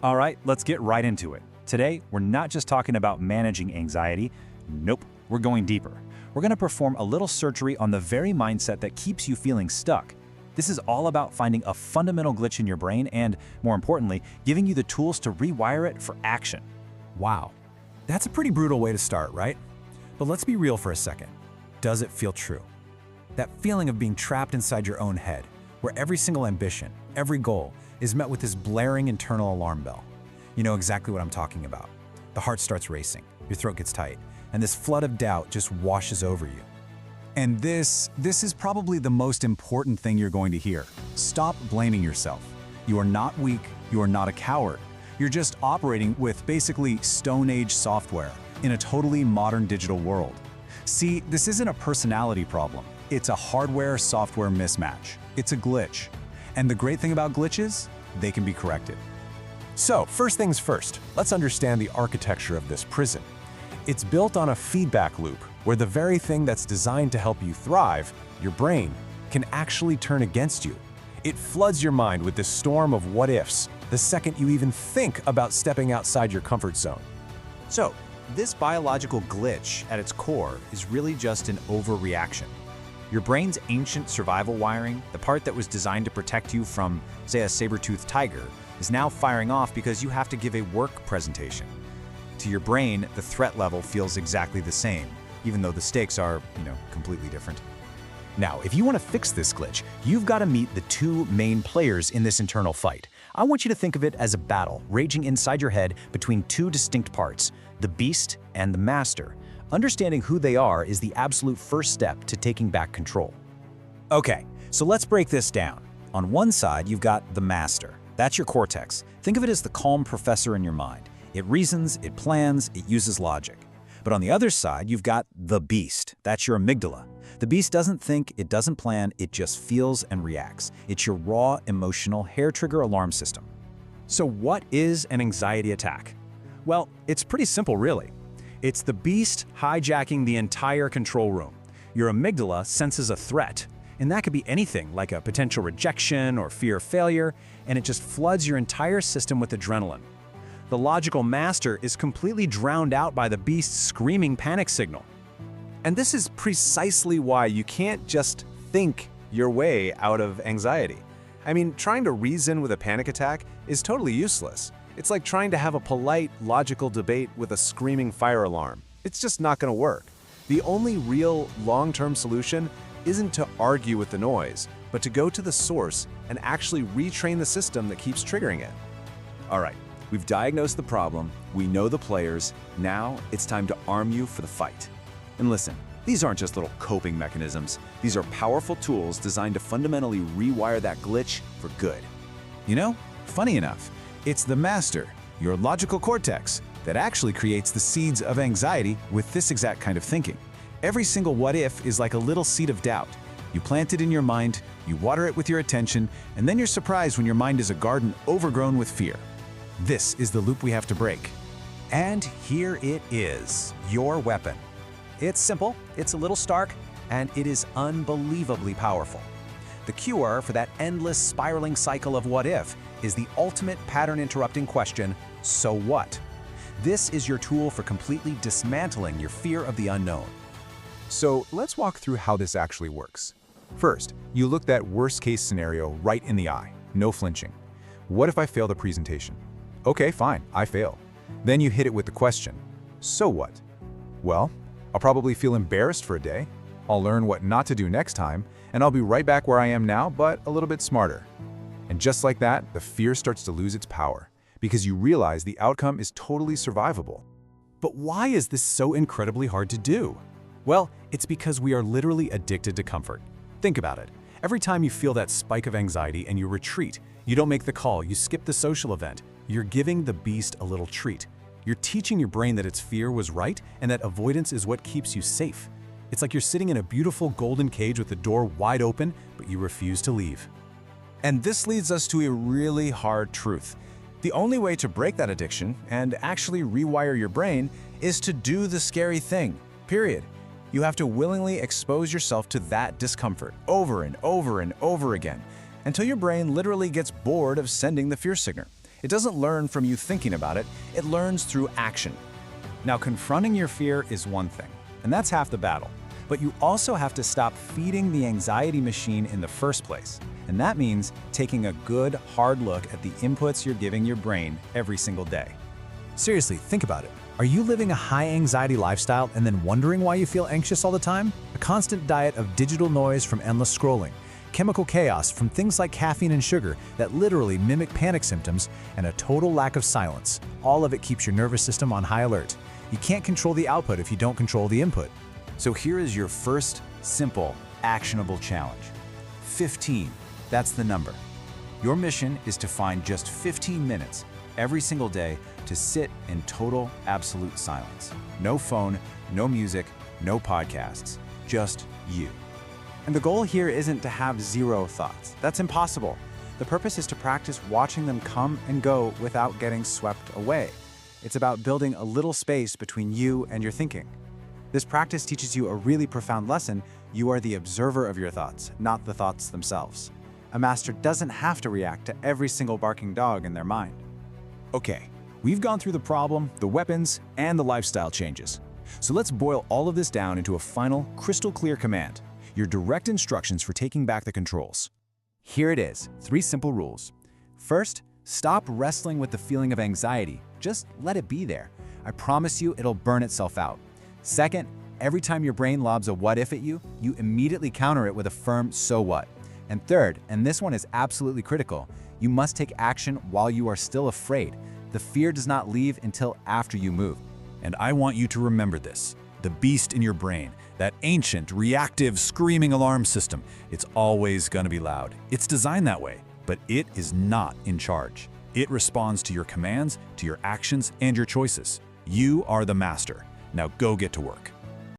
All right, let's get right into it. Today, we're not just talking about managing anxiety. Nope, we're going deeper. We're going to perform a little surgery on the very mindset that keeps you feeling stuck. This is all about finding a fundamental glitch in your brain and, more importantly, giving you the tools to rewire it for action. Wow, that's a pretty brutal way to start, right? But let's be real for a second. Does it feel true? That feeling of being trapped inside your own head, where every single ambition, every goal, is met with this blaring internal alarm bell. You know exactly what I'm talking about. The heart starts racing, your throat gets tight, and this flood of doubt just washes over you. And this is probably the most important thing you're going to hear. Stop blaming yourself. You are not weak, you are not a coward. You're just operating with basically Stone Age software in a totally modern digital world. See, this isn't a personality problem. It's a hardware-software mismatch. It's a glitch. And the great thing about glitches, they can be corrected. So, first things first, let's understand the architecture of this prison. It's built on a feedback loop where the very thing that's designed to help you thrive, your brain, can actually turn against you. It floods your mind with this storm of what-ifs the second you even think about stepping outside your comfort zone. So, this biological glitch at its core is really just an overreaction. Your brain's ancient survival wiring, the part that was designed to protect you from, say, a saber-toothed tiger, is now firing off because you have to give a work presentation. To your brain, the threat level feels exactly the same, even though the stakes are, completely different. Now, if you want to fix this glitch, you've got to meet the two main players in this internal fight. I want you to think of it as a battle raging inside your head between two distinct parts, the beast and the master. Understanding who they are is the absolute first step to taking back control. Okay, so let's break this down. On one side, you've got the master. That's your cortex. Think of it as the calm professor in your mind. It reasons, it plans, it uses logic. But on the other side, you've got the beast. That's your amygdala. The beast doesn't think, it doesn't plan, it just feels and reacts. It's your raw, emotional, hair-trigger alarm system. So what is an anxiety attack? Well, it's pretty simple, really. It's the beast hijacking the entire control room. Your amygdala senses a threat, and that could be anything like a potential rejection or fear of failure, and it just floods your entire system with adrenaline. The logical master is completely drowned out by the beast's screaming panic signal. And this is precisely why you can't just think your way out of anxiety. I mean, trying to reason with a panic attack is totally useless. It's like trying to have a polite, logical debate with a screaming fire alarm. It's just not going to work. The only real long-term solution isn't to argue with the noise, but to go to the source and actually retrain the system that keeps triggering it. All right, we've diagnosed the problem, we know the players, now it's time to arm you for the fight. And listen, these aren't just little coping mechanisms. These are powerful tools designed to fundamentally rewire that glitch for good. Funny enough, it's the master, your logical cortex, that actually creates the seeds of anxiety with this exact kind of thinking. Every single what-if is like a little seed of doubt. You plant it in your mind, you water it with your attention, and then you're surprised when your mind is a garden overgrown with fear. This is the loop we have to break. And here it is, your weapon. It's simple, it's a little stark, and it is unbelievably powerful. The cure for that endless spiraling cycle of what if is the ultimate pattern-interrupting question, so what? This is your tool for completely dismantling your fear of the unknown. So let's walk through how this actually works. First, you look that worst-case scenario right in the eye, no flinching. What if I fail the presentation? Okay, fine, I fail. Then you hit it with the question, so what? Well, I'll probably feel embarrassed for a day. I'll learn what not to do next time, and I'll be right back where I am now, but a little bit smarter. And just like that, the fear starts to lose its power, because you realize the outcome is totally survivable. But why is this so incredibly hard to do? Well, it's because we are literally addicted to comfort. Think about it. Every time you feel that spike of anxiety and you retreat, you don't make the call, you skip the social event, you're giving the beast a little treat. You're teaching your brain that its fear was right and that avoidance is what keeps you safe. It's like you're sitting in a beautiful golden cage with the door wide open, but you refuse to leave. And this leads us to a really hard truth. The only way to break that addiction and actually rewire your brain is to do the scary thing, period. You have to willingly expose yourself to that discomfort over and over and over again until your brain literally gets bored of sending the fear signal. It doesn't learn from you thinking about it, it learns through action. Now, confronting your fear is one thing, and that's half the battle. But you also have to stop feeding the anxiety machine in the first place. And that means taking a good, hard look at the inputs you're giving your brain every single day. Seriously, think about it. Are you living a high-anxiety lifestyle and then wondering why you feel anxious all the time? A constant diet of digital noise from endless scrolling, chemical chaos from things like caffeine and sugar that literally mimic panic symptoms, and a total lack of silence. All of it keeps your nervous system on high alert. You can't control the output if you don't control the input. So here is your first, simple, actionable challenge. 15, that's the number. Your mission is to find just 15 minutes every single day to sit in total, absolute silence. No phone, no music, no podcasts, just you. And the goal here isn't to have zero thoughts. That's impossible. The purpose is to practice watching them come and go without getting swept away. It's about building a little space between you and your thinking. This practice teaches you a really profound lesson. You are the observer of your thoughts, not the thoughts themselves. A master doesn't have to react to every single barking dog in their mind. Okay, we've gone through the problem, the weapons, and the lifestyle changes. So let's boil all of this down into a final, crystal clear command. Your direct instructions for taking back the controls. Here it is, 3 simple rules. First, stop wrestling with the feeling of anxiety. Just let it be there. I promise you it'll burn itself out. Second, every time your brain lobs a what if at you, you immediately counter it with a firm so what. And third, and this one is absolutely critical, you must take action while you are still afraid. The fear does not leave until after you move. And I want you to remember this. The beast in your brain, that ancient, reactive, screaming alarm system, it's always gonna be loud. It's designed that way, but it is not in charge. It responds to your commands, to your actions, and your choices. You are the master. Now go get to work.